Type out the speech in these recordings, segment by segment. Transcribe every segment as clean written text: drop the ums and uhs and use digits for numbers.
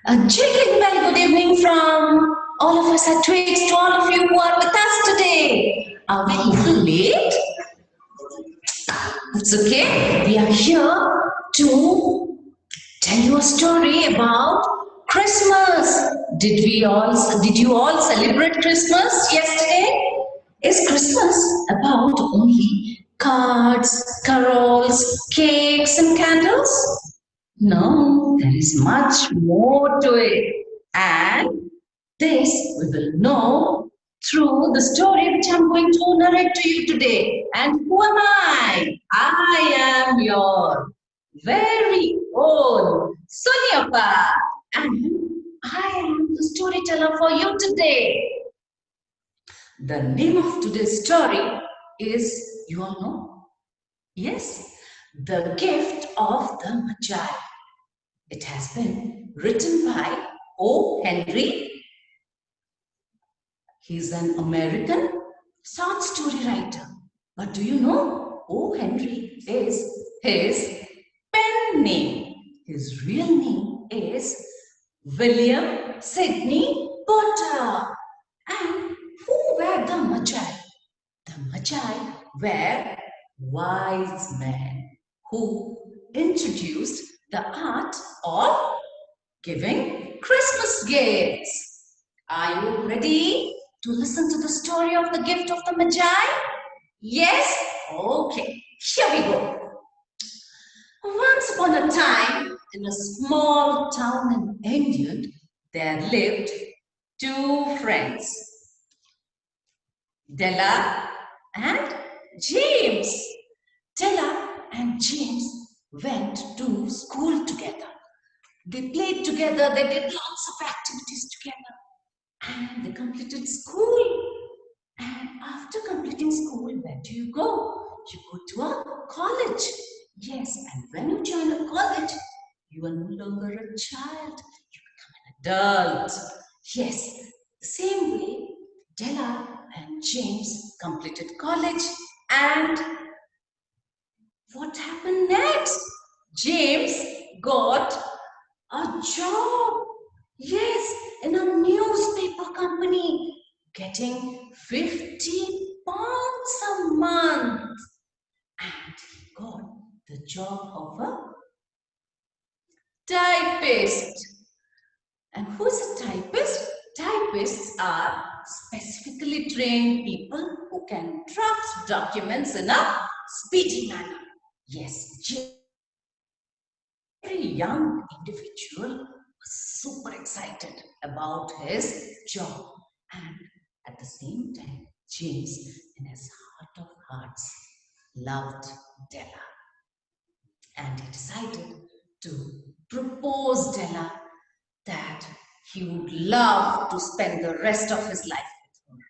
A jingling bell good evening from all of us at Twigs to all of you who are with us today. Are we a little late? It's okay. We are here to tell you a story about Christmas. Did you all celebrate Christmas yesterday? Is Christmas about only cards, carols, cakes and candles? No, there is much more to it. And this we will know through the story which I'm going to narrate to you today. And who am I? I am your very own Sunyapa. And I am the storyteller for you today. The name of today's story is, you all know? Yes, The Gift of the Magi. It has been written by O. Henry. He's an American short story writer. But do you know O. Henry is his pen name? His real name is William Sidney Potter. And who were the Magi? The Magi were wise men who introduced the art of giving Christmas gifts. Are you ready to listen to the story of the gift of the Magi? Yes? Okay, here we go. Once upon a time, in a small town in England, there lived two friends, Della and James. Della and James went to school together. They played together, they did lots of activities together, and they completed school. And after completing school, where do you go? You go to a college. Yes, and when you join a college, you are no longer a child, you become an adult. Yes, the same way, Della and James completed college, and what happened next? James got a job. Yes, in a newspaper company, getting 50 pounds a month. And he got the job of a typist. And who's a typist? Typists are specifically trained people who can draft documents in a speedy manner. Yes, every young individual was super excited about his job. And at the same time, James, in his heart of hearts, loved Della. And he decided to propose Della that he would love to spend the rest of his life with her.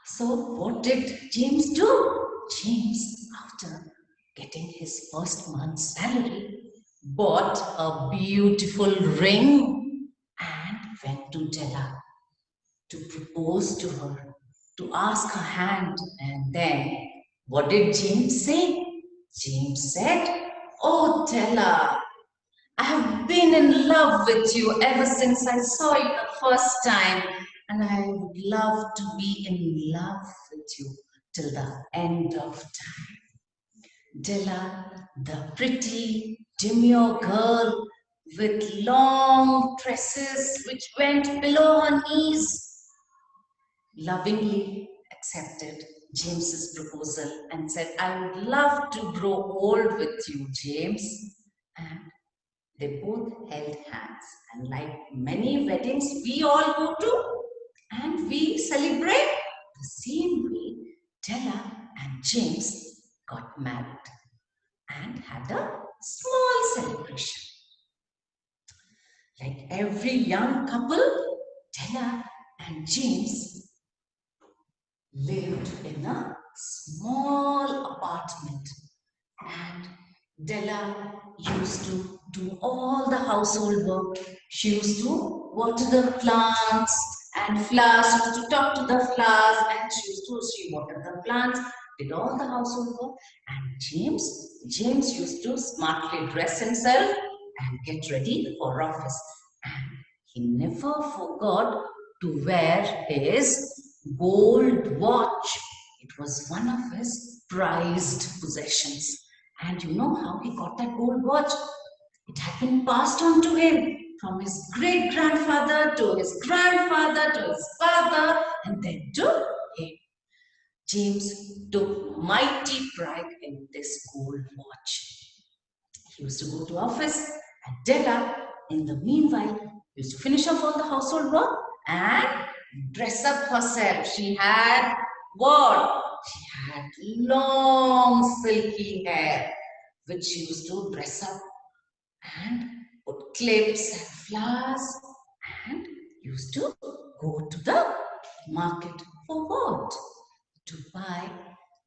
So what did James do? James, after getting his first month's salary, bought a beautiful ring and went to Della to propose to her, to ask her hand. And then what did James say? James said, "Oh Della, I have been in love with you ever since I saw you the first time, and I would love to be in love with you till the end of time." Della, the pretty, demure girl with long tresses which went below her knees, lovingly accepted James's proposal and said, "I would love to grow old with you, James." And they both held hands. And like many weddings we all go to and we celebrate, the same way Della and James got married and had a small celebration. Like every young couple, Della and James lived in a small apartment, and Della used to do all the household work. She used to water the plants and flowers, she used to talk to the flowers, and she watered the plants, did all the household work. And James used to smartly dress himself and get ready for office. And he never forgot to wear his gold watch. It was one of his prized possessions. And you know how he got that gold watch? It had been passed on to him from his great-grandfather to his grandfather to his father and then to him. James took mighty pride in this gold watch. He used to go to office and Della, in the meanwhile, used to finish off all the household work and dress up herself. She had what? She had long silky hair, which she used to dress up and put clips and flowers and used to go to the market for what? To buy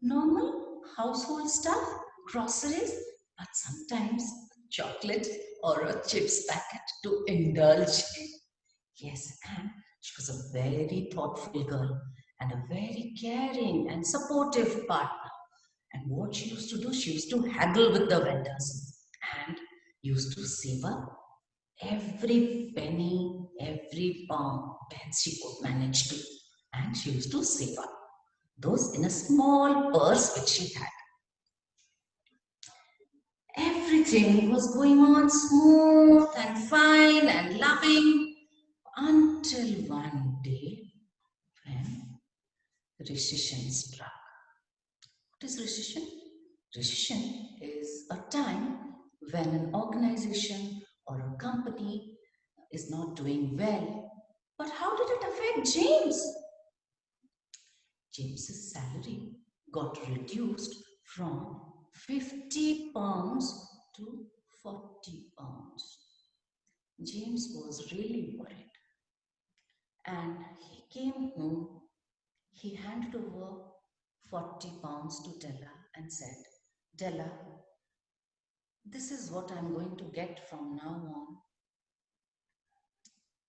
normal household stuff, groceries, but sometimes chocolate or a chips packet to indulge in. Yes, and she was a very thoughtful girl and a very caring and supportive partner. And what she used to do, she used to haggle with the vendors and used to save up every penny, every pound pence she could manage to. And she used to save up those in a small purse which she had. Everything was going on smooth and fine and loving until one day when recession struck. What is recession? Recession is a time when an organization or a company is not doing well. But how did it affect James? James's salary got reduced from 50 pounds to 40 pounds. James was really worried and he came home. He handed over 40 pounds to Della and said, Della, this is what I'm going to get from now on.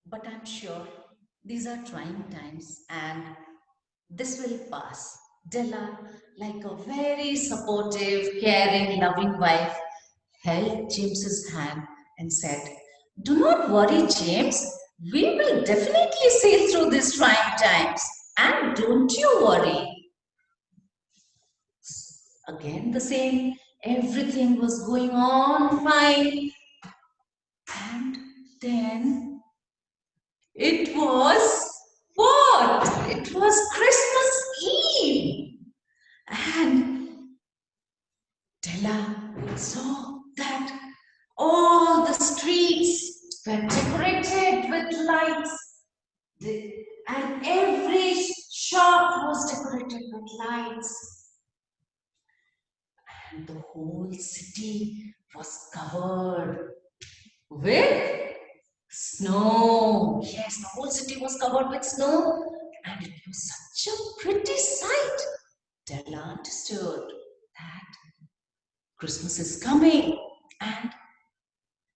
But I'm sure these are trying times and this will pass. Della, like a very supportive, caring, loving wife, held James's hand and said, do not worry, James. We will definitely sail through these trying times. And don't you worry. Again, the same. Everything was going on fine. And then it was what? It was Christmas Eve. And Della saw that all the streets were decorated with lights. And every shop was decorated with lights. And the whole city was covered with snow. Yes, the whole city was covered with snow. And it was such a pretty sight. Della understood that Christmas is coming and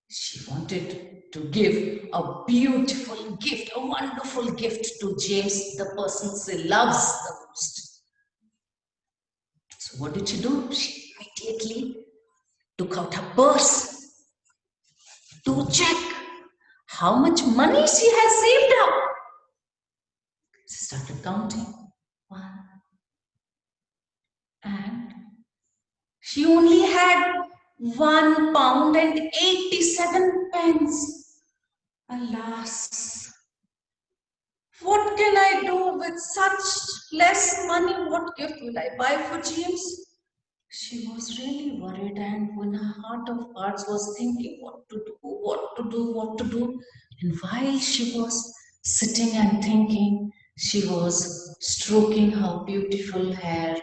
she wanted to give a beautiful gift, a wonderful gift to James, the person she loves the most. So what did she do? She immediately took out her purse to check how much money she has saved up. She started counting. 1. And she only had 1 pound and 87 pence. Alas, what can I do with such less money? What gift will I buy for James? She was really worried and in her heart of hearts was thinking what to do, what to do, what to do. And while she was sitting and thinking, she was stroking her beautiful hair.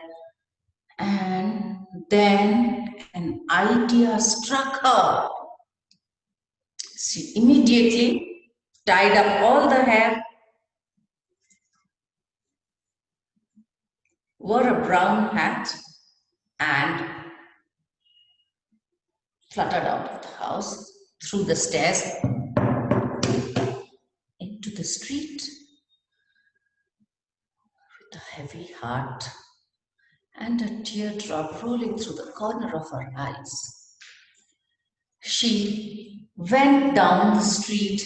And then an idea struck her. She immediately tied up all the hair, wore a brown hat, and fluttered out of the house, through the stairs, into the street with a heavy heart and a teardrop rolling through the corner of her eyes. she went down the street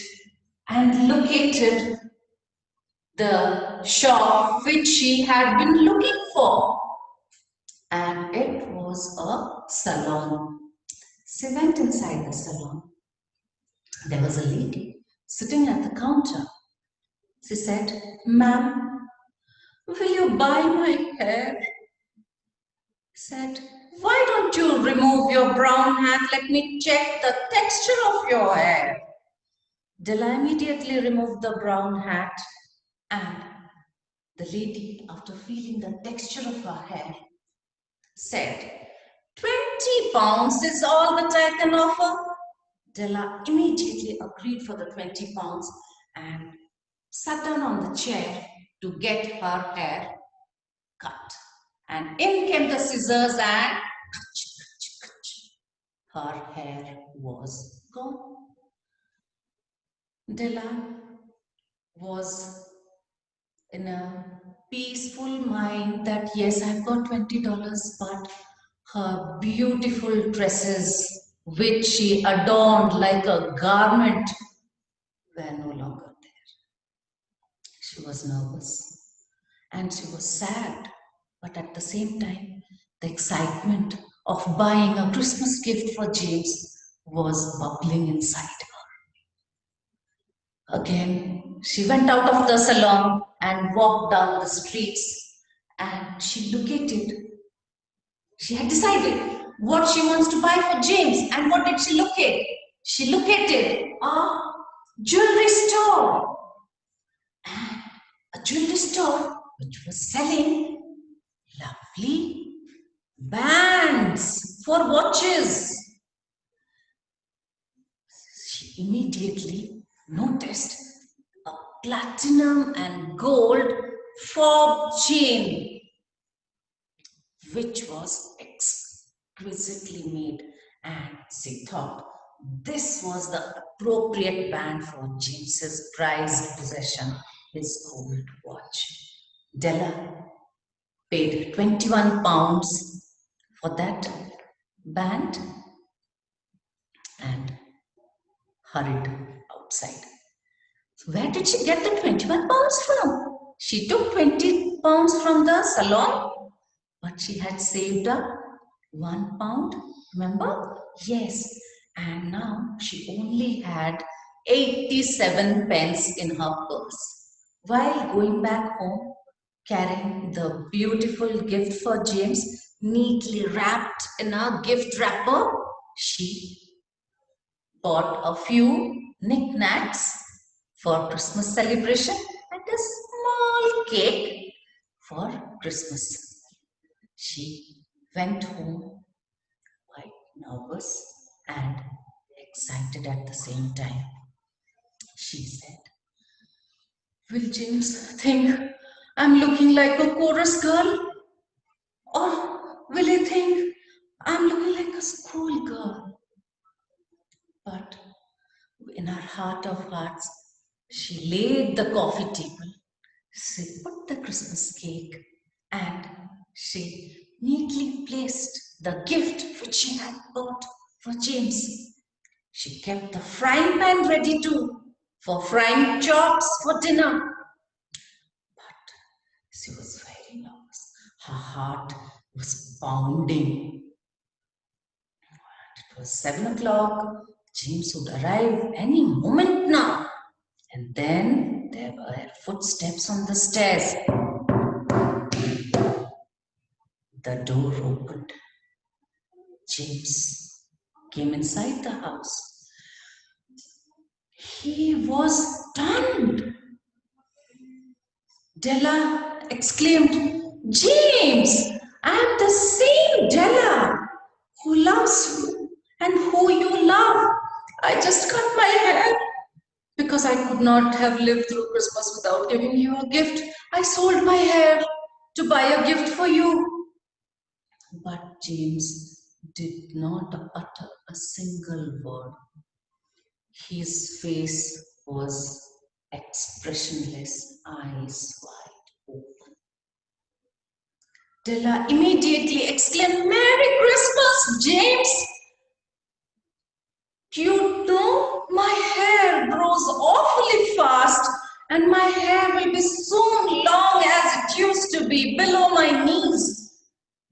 and located the shop which she had been looking for, and it was a salon. She went inside the salon. There was a lady sitting at the counter. She said, "Ma'am, will you buy my hair?" Said, "Why don't you remove your brown hat? Let me check the texture of your hair." Della immediately removed the brown hat, and the lady, after feeling the texture of her hair, said, £20 is all that I can offer." Della immediately agreed for the £20 and sat down on the chair to get her hair cut. And in came the scissors and her hair was gone. Della was in a peaceful mind that yes, I've got $20, but her beautiful dresses, which she adorned like a garment, were no longer there. She was nervous and she was sad, but at the same time, the excitement of buying a Christmas gift for James was bubbling inside her. Again, she went out of the salon and walked down the streets, and she had decided what she wants to buy for James. And what did she locate? She located a jewelry store. And a jewelry store which was selling lovely bands for watches. She immediately noticed a platinum and gold fob chain, which was exquisitely made, and she thought this was the appropriate band for James's prized possession, his gold watch. Della paid £21 for that band and hurried outside. So where did she get the £21 from? She took £20 from the salon, but she had saved up £1, remember? Yes, and now she only had 87 pence in her purse. While going back home, carrying the beautiful gift for James, neatly wrapped in a gift wrapper, she bought a few knickknacks for Christmas celebration and a small cake for Christmas. She went home quite nervous and excited at the same time. She said, "Will James think I'm looking like a chorus girl? Or will he think I'm looking like a school girl?" But in her heart of hearts, she laid the coffee table, she put the Christmas cake, and she neatly placed the gift which she had bought for James. She kept the frying pan ready too for frying chops for dinner. But she was very nervous. Her heart was pounding. It was 7 o'clock. James would arrive any moment now. And then there were footsteps on the stairs. The door opened. James came inside the house. He was stunned. Della exclaimed, "James, I am the same Della who loves you and who you love. I just cut my hair because I could not have lived through Christmas without giving you a gift. I sold my hair to buy a gift for you." But James did not utter a single word. His face was expressionless, eyes wide open. Della immediately exclaimed, "Merry Christmas, James!" and my hair will be soon long as it used to be, below my knees.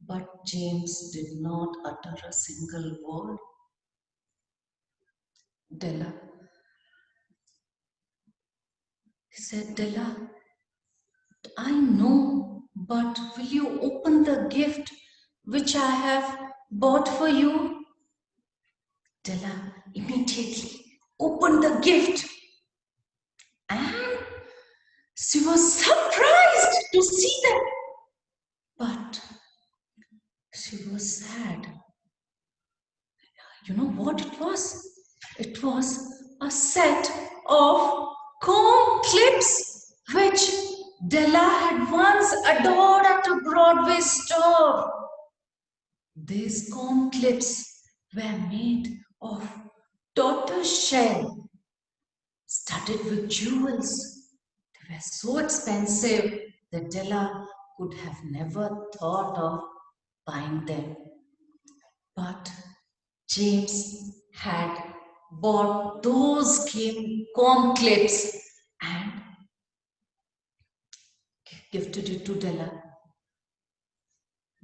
But James did not utter a single word. Della, he said, Della, I know, but will you open the gift which I have bought for you? Della immediately opened the gift, and she was surprised to see that. But she was sad. You know what it was? It was a set of comb clips which Della had once adored at a Broadway store. These comb clips were made of tortoise shell, studded with jewels. They were so expensive that Della could have never thought of buying them. But James had bought those comb clips and gifted it to Della.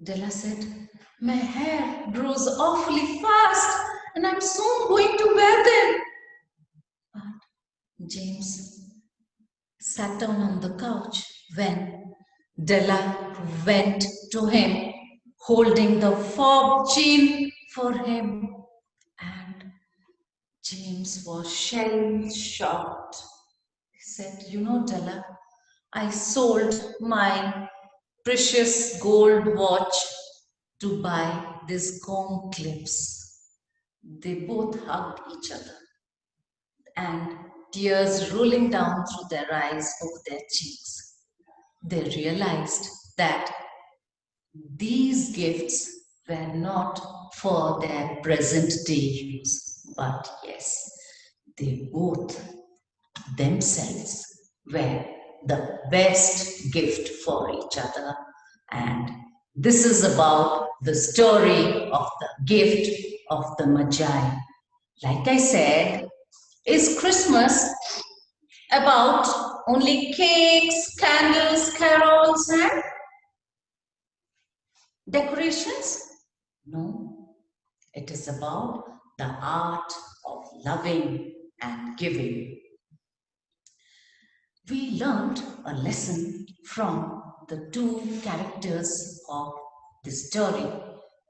Della said, my hair grows awfully fast and I'm soon going to wear them. But James sat down on the couch when Della went to him, holding the fob chain for him. And James was shell-shocked. He said, you know, Della, I sold my precious gold watch to buy these comb clips. They both hugged each other, and tears rolling down through their eyes over their cheeks. They realized that these gifts were not for their present day use, but yes, they both themselves were the best gift for each other. And this is about the story of the gift of the Magi. Like I said, is Christmas about only cakes, candles, carols, and decorations? No, it is about the art of loving and giving. We learned a lesson from the two characters of the story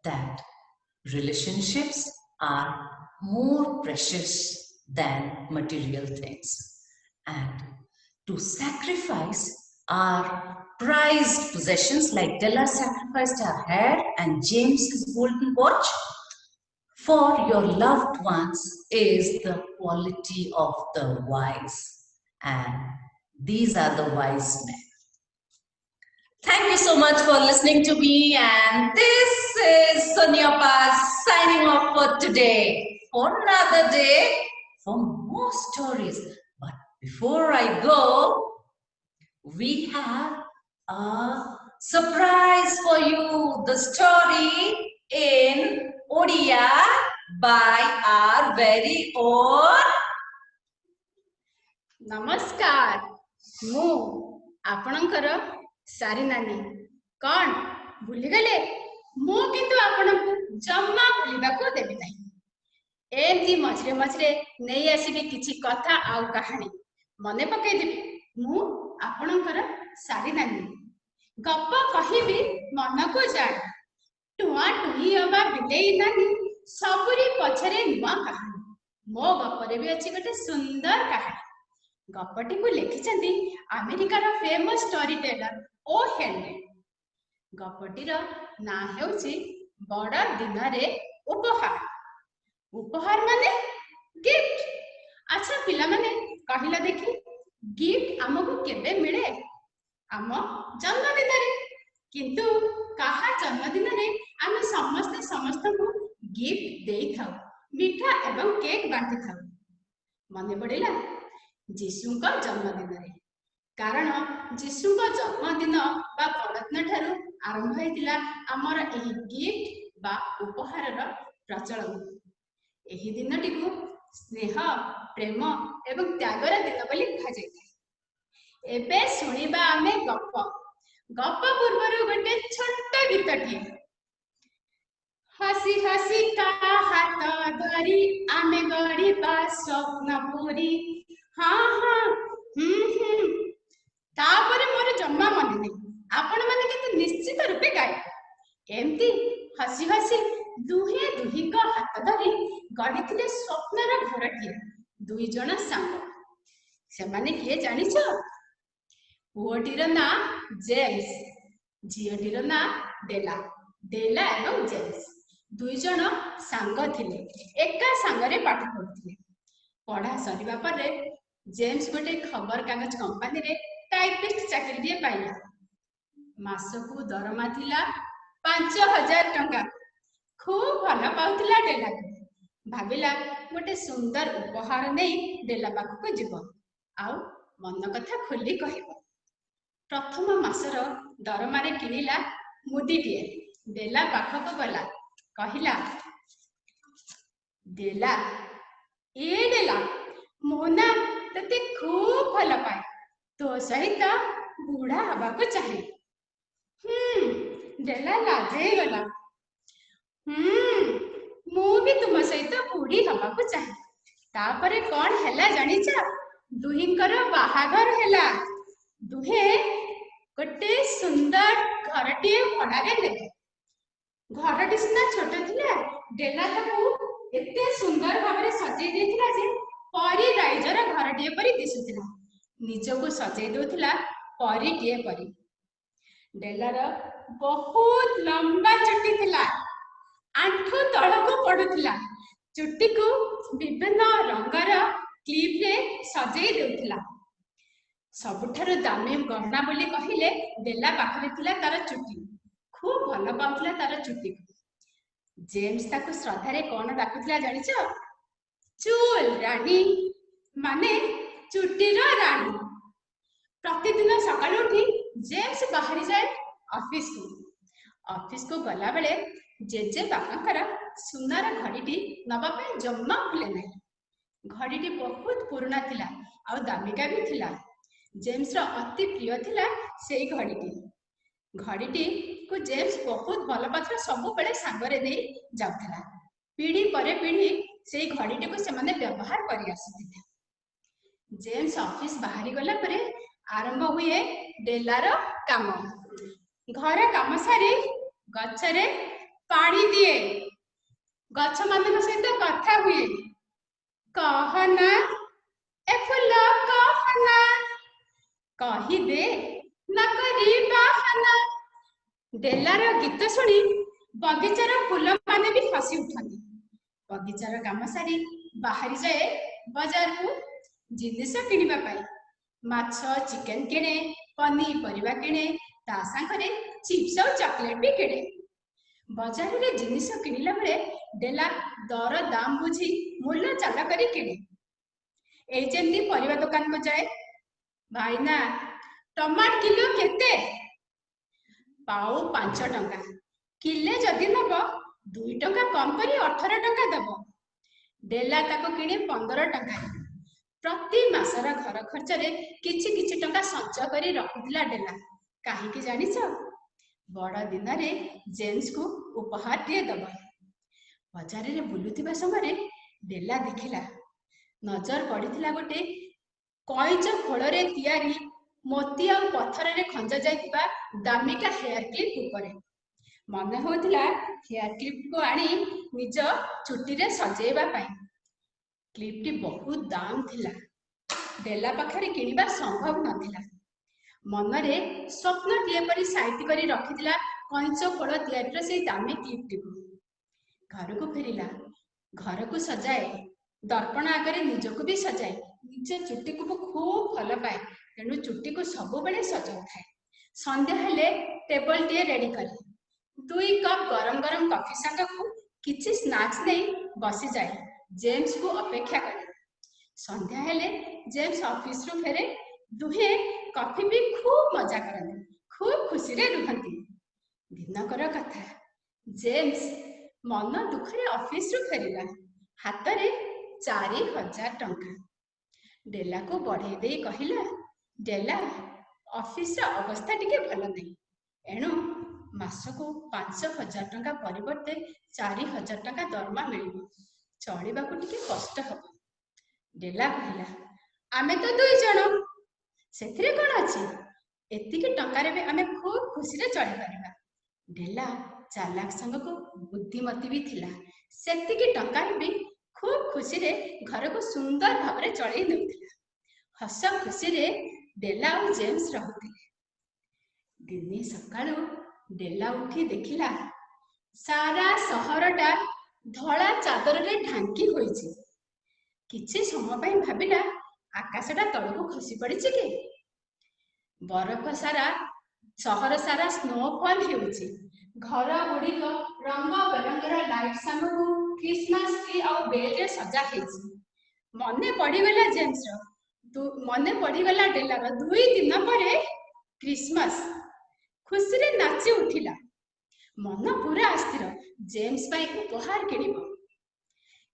that relationships are more precious than material things, and to sacrifice our prized possessions, like Della sacrificed her hair and James's golden watch, for your loved ones is the quality of the wise, and these are the wise men. Thank you so much for listening to me, and this is Sonia Paz signing off for today, for another day, for more stories. But before I go, we have a surprise for you, the story in Odia by our very own. नमस्कार मु आपणकर सारी नानी कौन भूलीगले मु किंतु आपणको जम्मा भूलिबाको देबी नाही एमती मझरे मझरे नहीं आसीबे किछि कथा आउ कहानी मने पकई देबी मु आपणकर सारी नानी गप कहिबी मनको जान टुआ टुही अबा बिलेई नानी सबुरी पछरे नुआ कहानी मो गपरे भी अछि गटे सुंदर कहानी गपटी को लिखिछन्ती अमेरिकार famous story teller O Henry गपटीर ना हेउछि बड़ दिन रे उपहार उपहार माने गिफ्ट अच्छा पिला माने कहिला देखि गिफ्ट हमको केबे मिले आम जन्मदिन रे किंतु कहा जन्मदिन रे आम समस्ते समस्त को गिफ्ट देई थाउ मिठा एवं केक बांटी थाउ मने पड़िला जीशुंका जन्मदिन रे कारण जीशुंका जन्मदिन बा बड़दिन ठारू आरंभ होइतिला हमर एही गिफ्ट बा उपहार र प्रचलन एही दिनटी को स्नेह प्रेम एवं त्यागर दिन बोली कहा जाय ଏବେ ଶୁଣିବା ଆମେ ଗପ। ଗପ ପୂର୍ବରୁ ଗୋଟେ ଛୋଟ ଗୀତଟିଏ। ହସି ହସି କା ହାତ ଧରି ଆମେ ଗଢିବା ସ୍ୱପ୍ନ ପୁରୀ। ହଁ ହଁ ତାପରେ ମୋର ଜମା ମନେ ନାହିଁ। ଆପଣମାନେ କିନ୍ତୁ ନିଶ୍ଚିତ ରୂପେ ଗାଇବେ। ଏମିତି ହସି ହସି ଦୁହେଁ ଦୁହିଁଙ୍କ ହାତ ଧରି ଗଢିଥିଲେ ସ୍ୱପ୍ନର ଘରଟିଏ। 2 ଜଣ ସାଙ୍ଗ। ସେମାନେ କିଏ ଜାଣିଛ? ପୁଅଟିର ନାଁ ଜେମ୍ସ, ଝିଅଟିର ନାଁ ଡେଲା। ଡେଲା ଏବଂ ଜେମ୍ସ 2 ଜଣ ସାଙ୍ଗ ଥିଲେ। ଏକା ସାଙ୍ଗରେ ପାଠ ପଢୁଥିଲେ। ପଢା ସରିବା ପରେ ଜେମ୍ସ ଗୋଟେ ଖବରକାଗଜ କମ୍ପାନୀରେ ଟାଇପିଷ୍ଟ ଚାକିରିଟିଏ ପାଇଲା। ମାସକୁ ଦରମା ଥିଲା 5,000 ଟଙ୍କା। ଖୁବ୍ ଭଲ ପାଉଥିଲା ଡେଲାକୁ। ଭାବିଲା ଗୋଟେ ସୁନ୍ଦର ଉପହାର ନେଇ ଡେଲା ପାଖକୁ ଯିବ, ଆଉ ମନ କଥା ଖୋଲି କହିବ। ପ୍ରଥମ ମାସର ଦରମାରେ କିଣିଲା ମୁଦିଟିଏ। ଡେଲା ପାଖକୁ ଗଲା, କହିଲା, ଡେଲା, ଡେଲା, ମୋ ନା ତତେ ଖୁବ୍ ଭଲ ପାଏ। ତୋ ସହିତ ବୁଢା ହବାକୁ ଚାହେଁ। ଡେଲା ଲାଜେଇ ଗଲା। ମୁଁ ବି ତୁମ ସହିତ ବୁଢୀ ହବାକୁ ଚାହେଁ। ତାପରେ କଣ ହେଲା ଜାଣିଛ? ଦୁହିଁଙ୍କର ବାହାଘର ହେଲା। ଦୁହେଁ ଗୋଟେ ସୁନ୍ଦର ଘରଟିଏ ଭଡାରେ ନେଲେ। ଘରଟି ସିନା ଛୋଟ ଥିଲା, ଡେଲା ତାକୁ ଏତେ ସୁନ୍ଦର ଭାବରେ ସଜେଇ ଦେଇଥିଲା ଯେ ପରି ରାଇଜର ଘରଟିଏ ପରି ଦିଶୁଥିଲା। ନିଜକୁ ସଜେଇ ଦଉଥିଲା ପରୀଟିଏ ପରି। ଡେଲାର ବହୁତ ଲମ୍ବା ଚୁଟି ଥିଲା, ଆଣ୍ଠୁ ତଳକୁ ପଡୁଥିଲା। ଚୁଟିକୁ ବିଭିନ୍ନ ରଙ୍ଗର କ୍ଲିପରେ ସଜେଇ ଦେଉଥିଲା। ସବୁଠାରୁ ଦାମୀ ଗହଣା ବୋଲି କହିଲେ ଡେଲା ପାଖରେ ଥିଲା ତାର ଚୁଟି। ଖୁବ୍ ଭଲ ପାଉଥିଲା ତାର ଚୁଟିକୁ। ଜେମ୍ସ ତାକୁ ଶ୍ରଦ୍ଧାରେ କଣ ଡାକୁଥିଲା ଜାଣିଛ? ଚୁଲ ରାଣୀ, ମାନେ ଚୁଟିର ରାଣୀ। ପ୍ରତିଦିନ ସକାଳୁ ଉଠି ଜେମ୍ସ ବାହାରି ଯାଏ ଅଫିସକୁ। ଅଫିସକୁ ଗଲାବେଳେ ଜେଜେ ବାପାଙ୍କର ସୁନାର ଘଡ଼ିଟି ନବା ପାଇଁ ଜମା ଭୁଲେ ନାହିଁ। ଘଡ଼ିଟି ବହୁତ ପୁରୁଣା ଥିଲା ଆଉ ଦାମିକା ବି ଥିଲା। ଜେମ୍ସର ଅତି ପ୍ରିୟ ଥିଲା ସେଇ ଘଡ଼ିଟି। ଘଡ଼ିଟିକୁ ଜେମ୍ସ ବହୁତ ଭଲ ପାଉଥିଲା, ସବୁବେଳେ ସାଙ୍ଗରେ ନେଇ ଯାଉଥିଲା। ପିଢ଼ି ପରେ ପିଢ଼ି ସେଇ ଘଡ଼ିଟିକୁ ସେମାନେ ବ୍ୟବହାର କରି ଆସୁଥିଲେ। ଜେମ୍ସ ଅଫିସ ବାହାରି ଗଲା ପରେ ଆରମ୍ଭ ହୁଏ ଡେଲାର କାମ। ଘର କାମ ସାରି ଗଛରେ ପାଣି ଦିଏ। ଗଛମାନଙ୍କ ସହିତ କଥା ହୁଏ। କହନା ଏ ଫୁଲ କହନା, କହିଦେ ନ କରି ବାହାନା। ଡେଲାର ଗୀତ ଶୁଣି ବଗିଚାର ଫୁଲମାନେ ବି ହସି ଉଠନ୍ତି। ବଗିଚାର କାମ ସାରି ବାହାରି ଯାଏ ବଜାରକୁ ଜିନିଷ କିଣିବା ପାଇଁ। ମାଛ ଚିକେନ କିଣେ, ପନିପରିବା କିଣେ, ତା ସାଙ୍ଗରେ ଚିପ୍ସ ଆଉ ଚକୋଲେଟ ବି କିଣେ। ବଜାରରେ ଜିନିଷ କିଣିଲା ବେଳେ ଡେଲା ଦର ଦାମ ବୁଝି ମୂଲ୍ୟ ଚାଲ କରି କିଣେ। ଏଇ ଯେମିତି ପରିବା ଦୋକାନକୁ ଯାଏ, ଭାଇନା ଟମାଟୋ କିଲୋ କେତେ? ପାଉ 5 ଟଙ୍କା। କିଲେ ଯଦି ନବ 2 ଟଙ୍କା କମ କରି 18 ଟଙ୍କା ଦବ। ଡେଲା ତାକୁ କିଣେ 15 ଟଙ୍କାରେ। ପ୍ରତି ମାସର ଘର ଖର୍ଚ୍ଚରେ କିଛି କିଛି ଟଙ୍କା ସଞ୍ଚୟ କରି ରଖୁଥିଲା ଡେଲା। କାହିଁକି ଜାଣିଛ? ବଡ଼ ଦିନରେ ଜେମ୍ସକୁ ଉପହାରଟିଏ ଦବ। ବଜାରରେ ବୁଲୁଥିବା ସମୟରେ ଡେଲା ଦେଖିଲା, ନଜର ପଡ଼ିଥିଲା ଗୋଟେ କଇଁଚ ଖୋଳରେ ତିଆରି ମୋତି ଆଉ ପଥରରେ ଖଞ୍ଜା ଯାଇଥିବା ଦାମିକା ହେୟାର କ୍ଲିପ ଉପରେ। ମନେ ହେଉଥିଲା ହେୟାର କ୍ଲିପକୁ ଆଣି ନିଜ ଚୁଟିରେ ସଜେଇବା ପାଇଁ। କ୍ଲିପଟି ବହୁତ ଦାମ ଥିଲା। ଡେଲା ପାଖରେ କିଣିବା ସମ୍ଭବ ନଥିଲା। ମନରେ ସ୍ୱପ୍ନଟିଏ ପରି ସାଇତି କରି ରଖିଥିଲା କଇଁଚ ଖୋଳ ତିଆରିର ସେଇ ଦାମୀ କ୍ଲିପଟିକୁ। ଘରକୁ ଫେରିଲା। ଘରକୁ ସଜାଏ, ଦର୍ପଣ ଆଗରେ ନିଜକୁ ବି ସଜାଏ। ନିଜ ଚୁଟିକୁ ଖୁବ୍ ଭଲ ପାଏ, ତେଣୁ ଚୁଟିକୁ ସବୁବେଳେ ସଜାଉଥାଏ। ସନ୍ଧ୍ୟା ହେଲେ ଟେବଲଟିଏ ରେଡି କରେ। 2 କପ୍ ଗରମ ଗରମ କଫି ସାଙ୍ଗକୁ କିଛି ସ୍ନାକ୍ସ ନେଇ ବସିଯାଏ। ଜେମ୍ସକୁ ଅପେକ୍ଷା କରେ। ସନ୍ଧ୍ୟା ହେଲେ ଜେମ୍ସ ଅଫିସରୁ ଫେରେ। ଦୁହେଁ କଫି ପିଇ ଖୁବ୍ ମଜା କରନ୍ତି, ଖୁବ୍ ଖୁସିରେ ରୁହନ୍ତି। ଦିନକର କଥା, ଜେମ୍ସ ମନ ଦୁଃଖରେ ଅଫିସରୁ ଫେରିଲା। ହାତରେ 4,000 ଟଙ୍କା। ଡେଲାକୁ ବଢ଼େଇ ଦେଇ କହିଲା, ଡେଲା ଅଫିସର ଅବସ୍ଥା ଟିକେ ଭଲ ନାହିଁ, ଏଣୁ ମାସକୁ 5,000 ଟଙ୍କା ପରିବର୍ତ୍ତେ 4,000 ଟଙ୍କା ଦରମା ମିଳିବ। ଚଳିବାକୁ ଟିକେ କଷ୍ଟ ହବ। ଡେଲା କହିଲା, ଆମେ ତ 2 ଜଣ, ସେଥିରେ କ'ଣ ଅଛି? ଏତିକି ଟଙ୍କାରେ ବି ଆମେ ଖୁବ୍ ଖୁସିରେ ଚଳିପାରିବା। ଡେଲା ଚାଲାକ ସାଙ୍ଗକୁ ବୁଦ୍ଧିମତୀ ବି ଥିଲା। ସେତିକି ଟଙ୍କାରେ ବି ଖୁବ୍ ଖୁସିରେ ଘରକୁ ସୁନ୍ଦର ଭାବରେ ଚଳେଇ ନେଉଥିଲା। ହସ ଖୁସିରେ ଡେଲା ଆଉ ଜେମ୍ସ ରହୁଥିଲେ। ଦିନେ ସକାଳୁ ଡେଲା ଉଠି ଦେଖିଲା ସାରା ସହରଟା ଧଳା ଚାଦରରେ ଢାଙ୍କି ହୋଇଛି। କିଛି ସମୟ ପାଇଁ ଭାବିଲା ଆକାଶଟା ତଳକୁ ଖସି ପଡ଼ିଛି କି? ବରଫ ସାରା ସହର ସାରା ସ୍ନୋଫଲ ହେଉଛି। ଘର ଗୁଡ଼ିକ ରଙ୍ଗ ବେରଙ୍ଗର ଲାଇଟ ସାଙ୍ଗକୁ କ୍ରିସମାସ ଟ୍ରି ଆଉ ବେଲରେ ସଜା ହେଇଛି। ମନେ ପଡ଼ିଗଲା ଜେମ୍ସର, ମନେ ପଡ଼ିଗଲା ଡେଲାର 2 ଦିନ ପରେ କ୍ରିସମାସ। ଖୁସିରେ ନାଚି ଉଠିଲା। ମନ ପୁରା ଅସ୍ଥିର, ଜେମ୍ସ ପାଇଁ ଉପହାର କିଣିବ।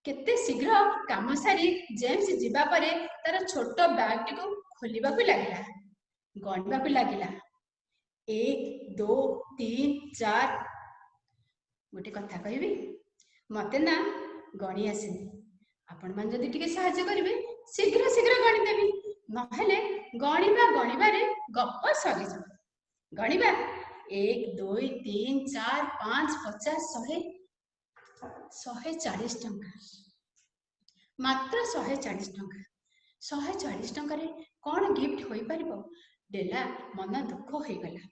କେତେ ଶୀଘ୍ର କାମ ସାରି ଜେମ୍ସ ଯିବା ପରେ ତାର ଛୋଟ ବ୍ୟାଗଟିକୁ ଖୋଲିବାକୁ ଲାଗିଲା, ଗଣିବାକୁ ଲାଗିଲା। 1, 2, 3, 4। ଗୋଟେ କଥା କହିବି, ମତେ ନା ଗଣି ଆସେନି। ଆପଣମାନେ ଯଦି ଟିକେ ସାହାଯ୍ୟ କରିବେ ଶୀଘ୍ର ଶୀଘ୍ର ଗଣିଦେବି, ନହେଲେ ଗଣିବାରେ ଗପ ସରିଯିବ। ଗଣିବା 1, 2, 3, 4, 5, 50, 100, 140 ଟଙ୍କା। ମାତ୍ର 140 ଟଙ୍କା। 140 ଟଙ୍କାରେ କ'ଣ ଗିଫ୍ଟ ହୋଇପାରିବ? ଡେଲା ମନ ଦୁଃଖ ହୋଇଗଲା।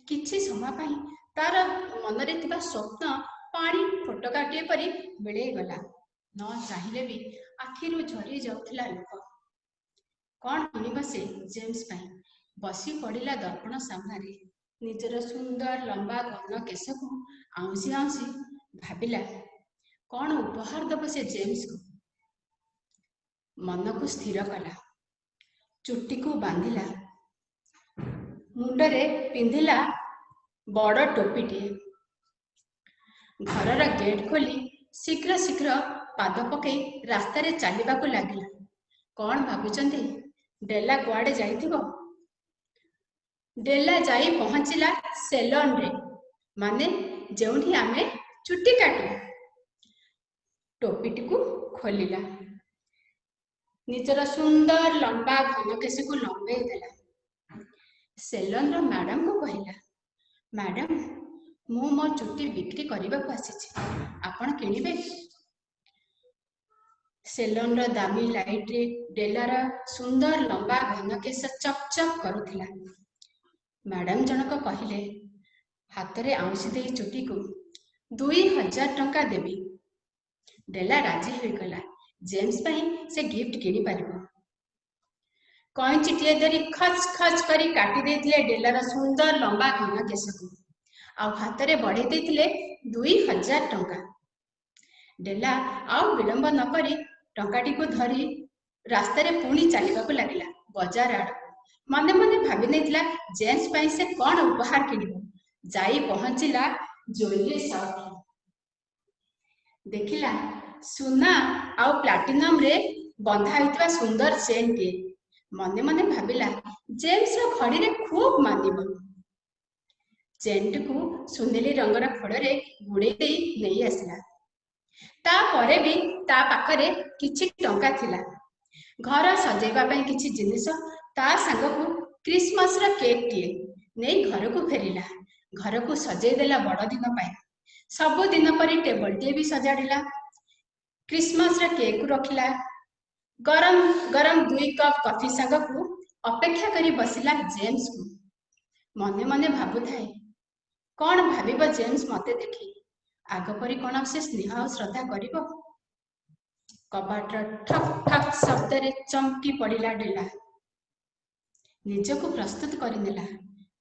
କିଛି ସମୟ ପାଇଁ ତାର ମନରେ ଥିବା ସ୍ୱପ୍ନ ପାଣି ଫୋଟକାଟିଏ ପରି ମିଳେଇଗଲା। ନ ଚାହିଁଲେ ବି ଆଖିରୁ ଝରି ଯାଉଥିଲା ଲୁହ। କ'ଣ କିଣିବ ସେ ଜେମ୍ସ ପାଇଁ? ବସି ପଡ଼ିଲା ଦର୍ପଣ ସାମ୍ନାରେ। ନିଜର ସୁନ୍ଦର ଲମ୍ବା ଘନ କେଶକୁ ଆଉଁସି ଆଉଁସି ଭାବିଲା କ'ଣ ଉପହାର ଦେବ ସେ ଜେମ୍ସକୁ। ମନକୁ ସ୍ଥିର କଲା। ଚୁଟିକୁ ବାନ୍ଧିଲା, ମୁଣ୍ଡରେ ପିନ୍ଧିଲା ବଡ଼ ଟୋପିଟିଏ। ଘରର ଗେଟ୍ ଖୋଲି ଶୀଘ୍ର ଶୀଘ୍ର ପାଦ ପକେଇ ରାସ୍ତାରେ ଚାଲିବାକୁ ଲାଗିଲା। କ'ଣ ଭାବୁଛନ୍ତି ଡେଲା କୁଆଡ଼େ ଯାଇଥିବ? ଡେଲା ଯାଇ ପହଞ୍ଚିଲା ସେଲନରେ, ମାନେ ଯେଉଁଠି ଆମେ ଚୁଟି କାଟୁ। ଟୋପିଟିକୁ ଖୋଲିଲା, ନିଜର ସୁନ୍ଦର ଲମ୍ବା ଘନ କେଶକୁ ଲମ୍ବେଇ ଦେଲା। ସେଲନର ମ୍ୟାଡାମଙ୍କୁ କହିଲା, ମ୍ୟାଡାମ, ମୁଁ ମୋ ଚୁଟି ବିକ୍ରି କରିବାକୁ ଆସିଛି, ଆପଣ କିଣିବେ? ସେଲନର ଦାମୀ ଲାଇଟରେ ଡେଲାର ସୁନ୍ଦର ଲମ୍ବା ଘନ କେଶ ଚକ୍ ଚକ୍ କରୁଥିଲା। ମ୍ୟାଡାମ ଜଣକ କହିଲେ, ହାତରେ ଆଉଁସି ଦେଇ ଚୁଟିକୁ, 2,000 ଟଙ୍କା ଦେବି। ଡେଲା ରାଜି ହୋଇଗଲା। ଜେମ୍ସ ପାଇଁ ସେ ଗିଫ୍ଟ କିଣିପାରିବ। କଇଁଚିଟିଏ ଧରି ଖଚ ଖଚ କରି କାଟି ଦେଇଥିଲେ ଡେଲାର ସୁନ୍ଦର ଲମ୍ବା ଘନ କେଶକୁ, ଆଉ ହାତରେ ବଢ଼େଇ ଦେଇଥିଲେ 2,000 ଟଙ୍କା। ଡେଲା ଆଉ ବିଳମ୍ବ ନ କରି ଟଙ୍କାଟିକୁ ଧରି ରାସ୍ତାରେ ପୁଣି ଚାଲିବାକୁ ଲାଗିଲା ବଜାର ଆଡ଼କୁ। ମନେ ମନେ ଭାବି ନେଇଥିଲା ଜେମ୍ସ ପାଇଁ ସେ କ'ଣ ଉପହାର କିଣିବ। ଯାଇ ପହଞ୍ଚିଲା ଜୁଏଲାରୀ ସପ୍ରେ। ଦେଖିଲା ସୁନା ଆଉ ପ୍ଲାଟିନମରେ ବନ୍ଧା ହୋଇଥିବା ସୁନ୍ଦର ଚେନ୍ଟିଏ। ମନେ ମନେ ଭାବିଲା ଜେମ୍ସର ଘଡ଼ିରେ ଖୁବ୍ ମାନିବ। ଚେନ୍ଟିକୁ ସୁନେଲି ରଙ୍ଗର ଖୋଳରେ ଗୁଡ଼େଇ ଦେଇ ନେଇ ଆସିଲା। ତାପରେ ବି ତା ପାଖରେ କିଛି ଟଙ୍କା ଥିଲା। ଘର ସଜେଇବା ପାଇଁ କିଛି ଜିନିଷ, ତା ସାଙ୍ଗକୁ କ୍ରିସମାସର କେକ୍ଟିଏ ନେଇ ଘରକୁ ଫେରିଲା। ଘରକୁ ସଜେଇ ଦେଲା ବଡ଼ଦିନ ପାଇଁ। ସବୁଦିନ ପରି ଟେବଲଟିଏ ବି ସଜାଡ଼ିଲା। କ୍ରିସମାସର କେକ୍ ରଖିଲା। ଗରମ ଗରମ 2 କପ୍ କଫି ସାଙ୍ଗକୁ ଅପେକ୍ଷା କରି ବସିଲା ଜେମ୍ସକୁ। ମନେ ମନେ ଭାବୁଥାଏ, କ'ଣ ଭାବିବ ଜେମ୍ସ ମତେ ଦେଖି? ଆଗ ପରି କ'ଣ ସେ ସ୍ନେହ ଆଉ ଶ୍ରଦ୍ଧା କରିବ? କବାଟର ଠକ୍ ଠକ୍ ଶବ୍ଦରେ ଚମକି ପଡ଼ିଲା ଡେଲା। ନିଜକୁ ପ୍ରସ୍ତୁତ କରିନେଲା,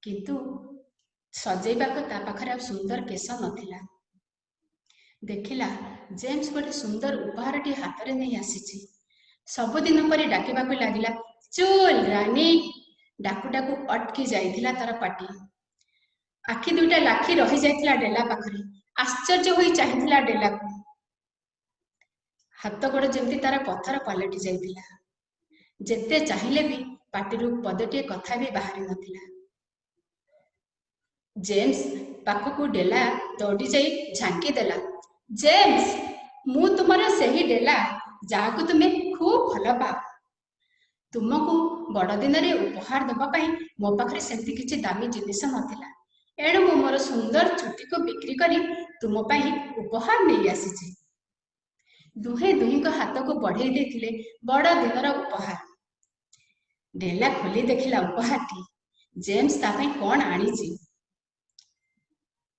କିନ୍ତୁ ସଜେଇବାକୁ ତା ପାଖରେ ଆଉ ସୁନ୍ଦର କେଶ ନଥିଲା। ଦେଖିଲା ଜେମ୍ସ ଗୋଟେ ସୁନ୍ଦର ଉପହାରଟି ହାତରେ ନେଇ ଆସିଛି। ସବୁଦିନ ପରି ଡାକିବାକୁ ଲାଗିଲା, ଚୁଲ ରାନୀ। ଡାକୁ ଡାକୁ ଅଟକି ଯାଇଥିଲା ତାର ପାଟି। ଆଖି ଦୁଇଟା ଲାଖି ରହିଯାଇଥିଲା ଡେଲା ପାଖରେ। ଆଶ୍ଚର୍ଯ୍ୟ ହୋଇ ଚାହିଁଥିଲା ଡେଲାକୁ। ହାତ ଗୋଡ଼ ଯେମିତି ତାର ପଥର ପାଲଟି ଯାଇଥିଲା। ଯେତେ ଚାହିଁଲେ ବି ପାଟିରୁ ପଦଟିଏ କଥା ବି ବାହାରି ନଥିଲା। ଜେମ୍ସ ପାଖକୁ ଡେଲା ଦୌଡ଼ି ଯାଇ ଝାଙ୍କି ଦେଲା। ଜେମ୍ସ, ମୁଁ ତୁମର ସେହି ଡେଲା ଯାହାକୁ ତୁମେ ଖୁବ୍ ଭଲ ପାଅ। ତୁମକୁ ବଡ଼ଦିନରେ ଉପହାର ଦେବା ପାଇଁ ମୋ ପାଖରେ ସେମିତି କିଛି ଦାମୀ ଜିନିଷ ନଥିଲା। ଏଣୁ ମୁଁ ମୋର ସୁନ୍ଦର ଚୁଟିକୁ ବିକ୍ରି କରି ତୁମ ପାଇଁ ଉପହାର ନେଇ ଆସିଛି। ଦୁହେଁ ଦୁହିଁଙ୍କ ହାତକୁ ବଢ଼େଇ ଦେଇଥିଲେ ବଡ଼ଦିନର ଉପହାର। ଡେଲା ଖୋଲି ଦେଖିଲା ଉପହାରଟି। ଜେମ୍ସ ତା ପାଇଁ କ'ଣ ଆଣିଛି।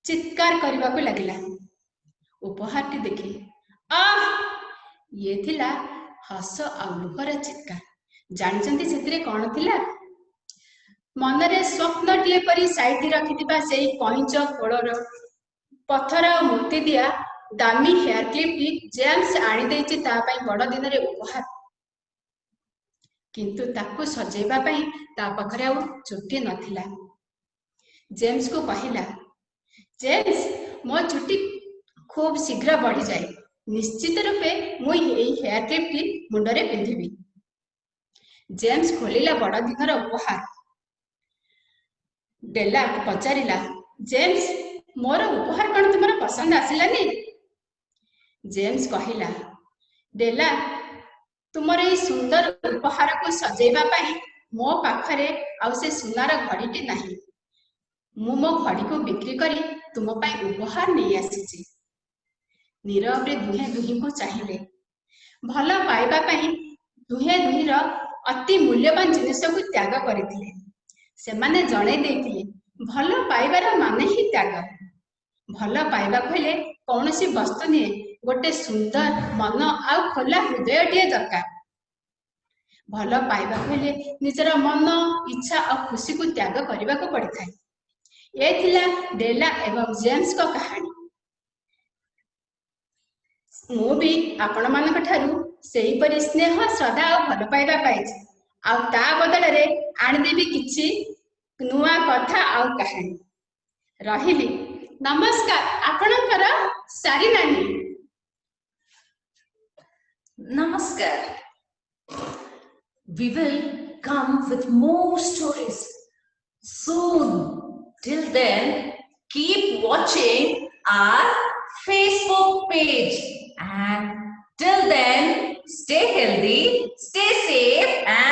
ଚିତ୍କାର କରିବାକୁ ଲାଗିଲା ଉପହାରଟି ଦେଖି। ଆଃ! ଇଏ ଥିଲା ହସ ଆଉ ଲୁହର ଚିତ୍କାର। ଜାଣିଛନ୍ତି ସେଥିରେ କ'ଣ ଥିଲା? ମନରେ ସ୍ୱପ୍ନଟିଏ ପରି ସାଇତି ରଖିଥିବା ସେଇ କଇଁଚ କୋଳର ପଥର ଆଉ ମୋତି ଦିଆ ଦାମୀ ହେୟାର କ୍ଲିପଟି ଜେମ୍ସ ଆଣିଦେଇଛି ତା ପାଇଁ ବଡ଼ଦିନରେ ଉପହାର। କିନ୍ତୁ ତାକୁ ସଜେଇବା ପାଇଁ ତା ପାଖରେ ଆଉ ଚୁଟି ନଥିଲା। ଜେମ୍ସକୁ କହିଲା, ଜେମ୍ସ, ମୋ ଚୁଟି ଖୁବ୍ ଶୀଘ୍ର ବଢ଼ିଯାଏ। ନିଶ୍ଚିତ ରୂପେ ମୁଁ ଏଇ ହେୟାର କ୍ଲିପଟି ମୁଣ୍ଡରେ ପିନ୍ଧିବି। ଜେମ୍ସ ଖୋଲିଲା ବଡ଼ଦିନର ଉପହାର। ଡେଲା ପଚାରିଲା, ଜେମ୍ସ, ମୋର ଉପହାର କ'ଣ ତୁମର ପସନ୍ଦ ଆସିଲାନି? ଜେମ୍ସ କହିଲା, ଡେଲା, ତୁମର ଏଇ ସୁନ୍ଦର ଉପହାରକୁ ସଜେଇବା ପାଇଁ ମୋ ପାଖରେ ଆଉ ସେ ସୁନାର ଘଡ଼ିଟି ନାହିଁ। ମୁଁ ମୋ ଘଡ଼ିକୁ ବିକ୍ରି କରି ତୁମ ପାଇଁ ଉପହାର ନେଇ ଆସିଛି। ନୀରବରେ ଦୁହେଁ ଦୁହିଁଙ୍କୁ ଚାହିଁଲେ। ଭଲ ପାଇବା ପାଇଁ ଦୁହେଁ ଦୁହିଁର ଅତି ମୂଲ୍ୟବାନ ଜିନିଷକୁ ତ୍ୟାଗ କରିଥିଲେ। ସେମାନେ ଜଣେଇ ଦେଇଥିଲେ ଭଲ ପାଇବାର ମାନେ ହିଁ ତ୍ୟାଗ। ଭଲ ପାଇବାକୁ ହେଲେ କୌଣସି ବସ୍ତୁ ନୁହେଁ, ଗୋଟେ ସୁନ୍ଦର ମନ ଆଉ ଖୋଲା ହୃଦୟଟିଏ ଦରକାର। ଭଲ ପାଇବାକୁ ହେଲେ ନିଜର ମନ, ଇଚ୍ଛା ଆଉ ଖୁସିକୁ ତ୍ୟାଗ କରିବାକୁ ପଡ଼ିଥାଏ। ଏ ଥିଲା ଡେଲା ଏବଂ ଜେମ୍ସଙ୍କ କାହାଣୀ। ମୁଁ ବି ଆପଣମାନଙ୍କ ଠାରୁ ସେହିପରି ସ୍ନେହ, ଶ୍ରଦ୍ଧା ଆଉ ଭଲ ପାଇବା ପାଇଛି। ଆଉ ତା ବଦଳରେ ଆଣିଦେବି କିଛି ନୂଆ କଥା ଆଉ କାହାଣୀ। ରହିଲି। ନମସ୍କାର, ଆପଣଙ୍କର ସାରି ନାନୀ। Namaskar. We will come with more stories soon. Till then, keep watching our Facebook page. And till then, stay healthy, stay safe, and